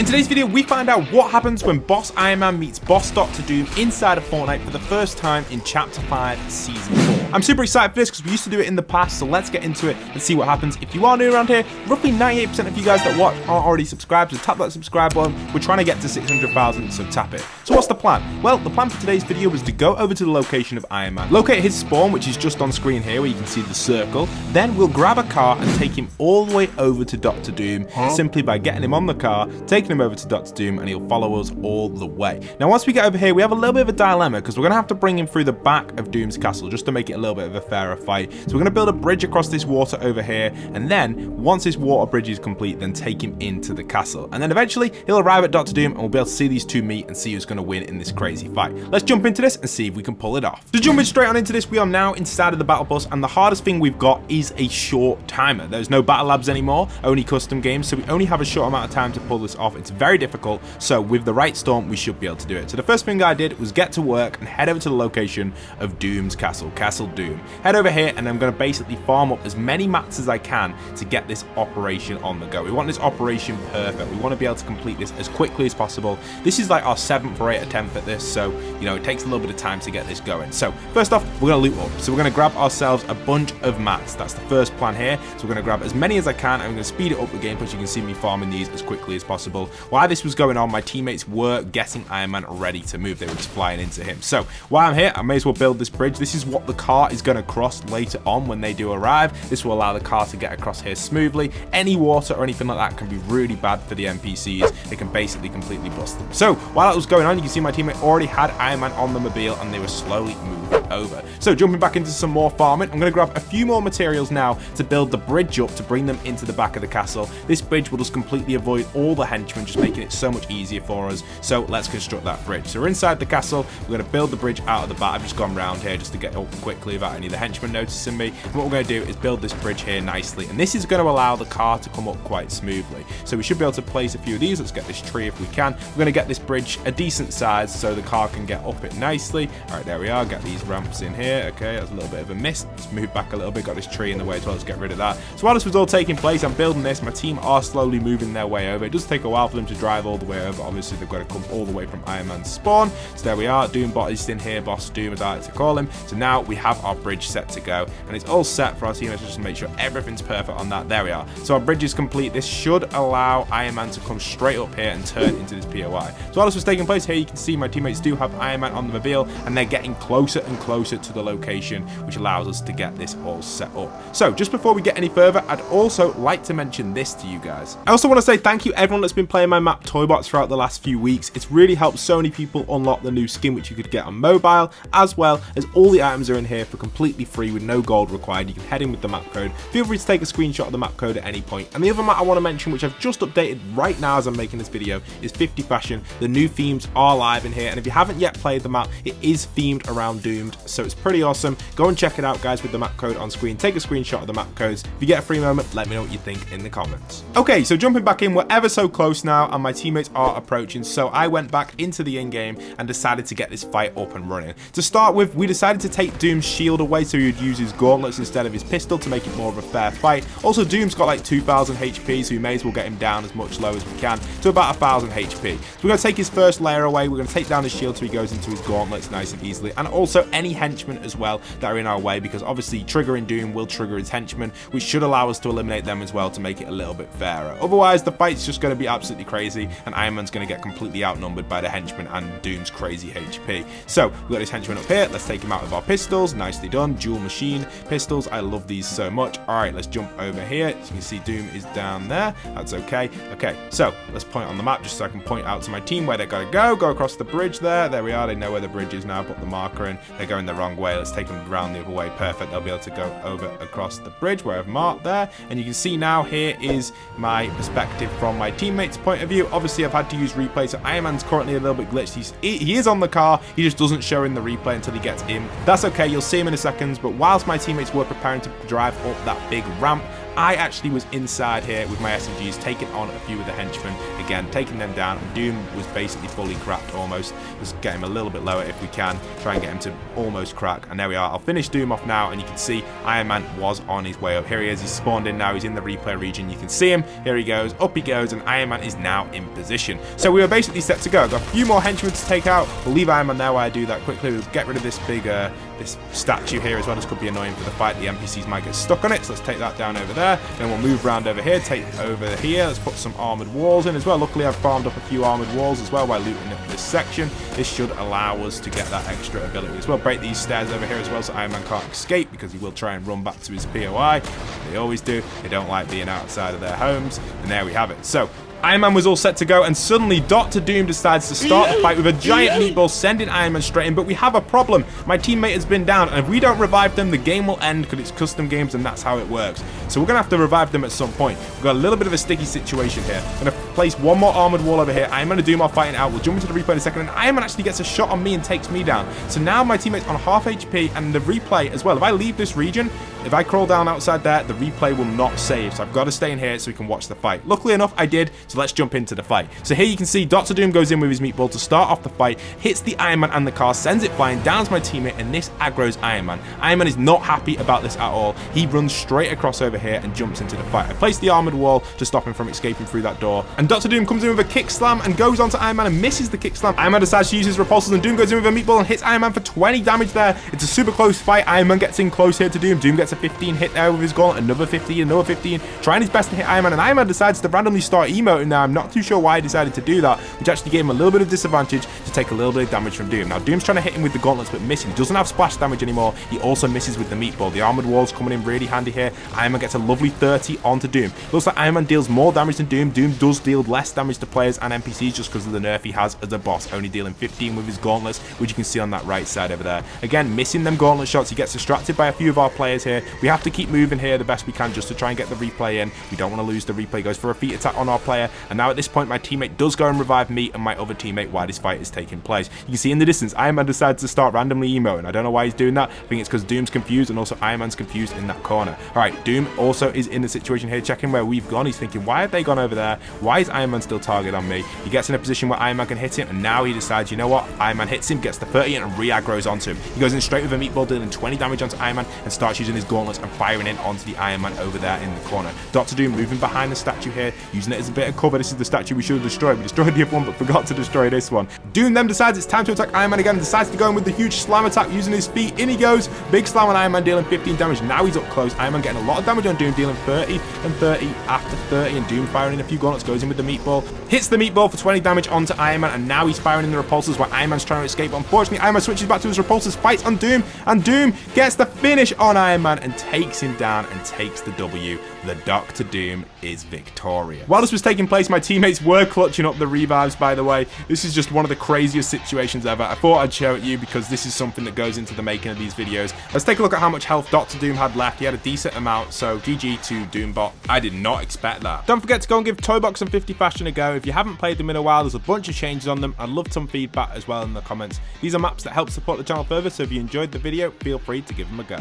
In today's video, we find out what happens when Boss Iron Man meets Boss Dr. Doom inside of Fortnite for the first time in Chapter 5, Season 4. I'm super excited for this because we used to do it in the past, so let's get into it and see what happens. If you are new around here, roughly 98% of you guys that watch aren't already subscribed, so tap that subscribe button. We're trying to get to 600,000, so tap it. So what's the plan? Well, the plan for today's video was to go over to the location of Iron Man, locate his spawn, which is just on screen here where you can see the circle. Then we'll grab a car and take him all the way over to Dr. Doom, simply by getting him on the car, taking him over to Dr. Doom, and he'll follow us all the way. Now, once we get over here, we have a little bit of a dilemma because we're going to have to bring him through the back of Doom's castle just to make it a little bit of a fairer fight. So we're going to build a bridge across this water over here, and then once this water bridge is complete, then take him into the castle. And then eventually he'll arrive at Dr. Doom and we'll be able to see these two meet and see who's going to win in this crazy fight. Let's jump into this and see if we can pull it off. So jumping straight on into this, we are now inside of the battle bus, and the hardest thing we've got is a short timer. There's no battle labs anymore, only custom games, so we only have a short amount of time to pull this off. It's very difficult, so with the right storm we should be able to do it. So the first thing I did was get to work and head over to the location of Doom's castle, Castle Doom. Head over here and I'm going to basically farm up as many mats as I can to get this operation on the go. We want this operation perfect. We want to be able to complete this as quickly as possible. This is like our 7th or 8th attempt at this, so you know it takes a little bit of time to get this going. So first off, we're going to loot up. So we're going to grab ourselves a bunch of mats. That's the first plan here. So we're going to grab as many as I can. I'm going to speed it up the gameplay so you can see me farming these as quickly as possible. While this was going on, my teammates were getting Iron Man ready to move. They were just flying into him. So while I'm here, I may as well build this bridge. This is what the car is going to cross later on when they do arrive. This will allow the car to get across here smoothly. Any water or anything like that can be really bad for the NPCs. It can basically completely bust them. So while that was going on, you can see my teammate already had Iron Man on the mobile and they were slowly moving over. So jumping back into some more farming, I'm going to grab a few more materials now to build the bridge up to bring them into the back of the castle. This bridge will just completely avoid all the henchmen, just making it so much easier for us. So let's construct that bridge. So we're inside the castle. We're going to build the bridge out of the back. I've just gone around here just to get up quickly without any of the henchmen noticing me. And what we're going to do is build this bridge here nicely, and this is going to allow the car to come up quite smoothly. So we should be able to place a few of these. Let's get this tree if we can. We're going to get this bridge a decent size so the car can get up it nicely. All right, there we are. Get these ramps in here. Okay, that's a little bit of a miss. Let's move back a little bit. Got this tree in the way as well. Let's get rid of that. So while this was all taking place, I'm building this. My team are slowly moving their way over. It does take a while for them to drive all the way over. Obviously, they've got to come all the way from Iron Man's spawn. So there we are. Doombot is in here. Boss Doom, as I like to call him. So now we have our bridge set to go, and it's all set for our team. Let's just make sure everything's perfect on that. There we are. So our bridge is complete. This should allow Iron Man to come straight up here and turn into this POI. So while this was taking place here, you can see my teammates do have Iron Man on the mobile, and they're getting closer and closer to the location, which allows us to get this all set up. So just before we get any further, I'd also like to mention this to you guys. I also want to say thank you everyone that's been playing my map Toybots throughout the last few weeks. It's really helped so many people unlock the new skin which you could get on mobile, as well as all the items are in here for completely free with no gold required. You can head in with the map code. Feel free to take a screenshot of the map code at any point. And the other map I want to mention, which I've just updated right now as I'm making this video, is 50 Fashion. The new themes are live in here, and if you haven't yet played the map, it is themed around Doomed, so it's pretty awesome. Go and check it out, guys, with the map code on screen. Take a screenshot of the map codes. If you get a free moment, let me know what you think in the comments. Okay, so jumping back in, we're ever so close now, and my teammates are approaching, so I went back into the in-game and decided to get this fight up and running. To start with, we decided to take Doom's shield away so he would use his gauntlets instead of his pistol to make it more of a fair fight. Also, Doom's got like 2,000 HP, so we may as well get him down as much low as we can to about 1,000 HP. So we're going to take his first layer away. We're going to take down his shield so he goes into his gauntlets nice and easily, and also any henchmen as well that are in our way, because obviously triggering Doom will trigger his henchmen, which should allow us to eliminate them as well to make it a little bit fairer. Otherwise, the fight's just going to be absolutely crazy, and Iron Man's going to get completely outnumbered by the henchmen and Doom's crazy HP. So we've got this henchman up here. Let's take him out with our pistols. Nicely done. Dual machine pistols. I love these so much. All right, let's jump over here. As you can see, Doom is down there. That's okay. Okay, so let's point on the map just so I can point out to my team where they've got to go. Go across the bridge there. There we are. They know where the bridge is now. Put the marker in. They're going the wrong way. Let's take them around the other way. Perfect. They'll be able to go over across the bridge where I've marked there. And you can see now here is my perspective from my teammates' point of view. Obviously, I've had to use replay, so Iron Man's currently a little bit glitched. He is on the car. He just doesn't show in the replay until he gets in. That's okay. You'll see him in a second. But whilst my teammates were preparing to drive up that big ramp, I actually was inside here with my SMGs, taking on a few of the henchmen, again, taking them down, and Doom was basically fully cracked almost. Just get him a little bit lower if we can, try and get him to almost crack, and there we are. I'll finish Doom off now, and you can see Iron Man was on his way up. Here he is, he's spawned in now, he's in the replay region, you can see him, here he goes, up he goes, and Iron Man is now in position. So we were basically set to go. I've got a few more henchmen to take out. We'll leave Iron Man there while I do that quickly. We'll get rid of this big this statue here as well. This could be annoying for the fight. The NPCs might get stuck on it, so let's take that down over there. Then we'll move around over here, take over here. Let's put some armored walls in as well. Luckily, I've farmed up a few armored walls as well by looting up this section. This should allow us to get that extra ability as well. Break these stairs over here as well, so Iron Man can't escape, because he will try and run back to his POI. They always do. They don't like being outside of their homes. And there we have it. So Iron Man was all set to go, and suddenly Dr. Doom decides to start the fight with a giant meatball, sending Iron Man straight in. But we have a problem. My teammate has been down, and if we don't revive them, the game will end, because it's custom games, and that's how it works. So we're going to have to revive them at some point. We've got a little bit of a sticky situation here. I'm going to place one more armored wall over here. Iron Man and Doom are fighting out. We'll jump into the replay in a second, and Iron Man actually gets a shot on me and takes me down. So now my teammate's on half HP, and the replay as well. If I leave this region, if I crawl down outside there, the replay will not save. So I've got to stay in here so we can watch the fight. Luckily enough, I did. So let's jump into the fight. So here you can see Dr. Doom goes in with his meatball to start off the fight, hits the Iron Man and the car, sends it flying, downs my teammate, and this aggro's Iron Man. Iron Man is not happy about this at all. He runs straight across over here and jumps into the fight. I placed the armored wall to stop him from escaping through that door, and Dr. Doom comes in with a kick slam and goes onto Iron Man and misses the kick slam. Iron Man decides to use his repulsors, and Doom goes in with a meatball and hits Iron Man for 20 damage there. It's a super close fight. Iron Man gets in close here to Doom. Doom gets a 15 hit there with his gauntlet, another 15, another 15, trying his best to hit Iron Man, and Iron Man decides to randomly start emoting now. I'm not too sure why he decided to do that, which actually gave him a little bit of disadvantage to take a little bit of damage from Doom. Now Doom's trying to hit him with the gauntlets but missing. He doesn't have splash damage anymore. He also misses with the meatball. The armored wall's coming in really handy here. Iron Man gets a lovely 30 onto Doom. Looks like Iron Man deals more damage than Doom. Doom does deal less damage to players and NPCs just because of the nerf he has as a boss, only dealing 15 with his gauntlets, which you can see on that right side over there. Again, missing them gauntlet shots. He gets distracted by a few of our players here. We have to keep moving here the best we can just to try and get the replay in. We don't want to lose the replay. He goes for a feet attack on our player, and now at this point my teammate does go and revive me and my other teammate while this fight is taking place. You can see in the distance Iron Man decides to start randomly emoting. I don't know why he's doing that. I think it's because Doom's confused and also Iron Man's confused in that corner. Alright, Doom also is in the situation here, checking where we've gone. He's thinking, why have they gone over there? Why is Iron Man still targeted on me? He gets in a position where Iron Man can hit him, and now he decides, you know what? Iron Man hits him, gets the 30 and re-aggroes onto him. He goes in straight with a meatball, dealing 20 damage onto Iron Man, and starts using his gauntlets and firing in onto the Iron Man over there in the corner. Dr. Doom moving behind the statue here, using it as a bit of cover. This is the statue we should have destroyed. We destroyed the other one but forgot to destroy this one. Doom then decides it's time to attack Iron Man again, and decides to go in with the huge slam attack using his feet. In he goes, big slam on Iron Man, dealing 15 damage. Now he's up close. Iron Man getting a lot of damage on Doom, dealing 30 and 30 after 30, and Doom firing in a few gauntlets, goes in with the meatball, hits the meatball for 20 damage onto Iron Man, and now he's firing in the repulsors while Iron Man's trying to escape. Unfortunately, Iron Man switches back to his repulsors, fights on Doom, and Doom gets the finish on Iron Man and takes him down and takes the W. The Dr. Doom is victorious. While this was taking place, my teammates were clutching up the revives, by the way. This is just one of the craziest situations ever. I thought I'd show it you because this is something that goes into the making of these videos. Let's take a look at how much health Dr. Doom had left. He had a decent amount, so GG to Doombot. I did not expect that. Don't forget to go and give Toybox and 50 Fashion a go. If you haven't played them in a while, there's a bunch of changes on them. I'd love some feedback as well in the comments. These are maps that help support the channel further, so if you enjoyed the video, feel free to give them a go.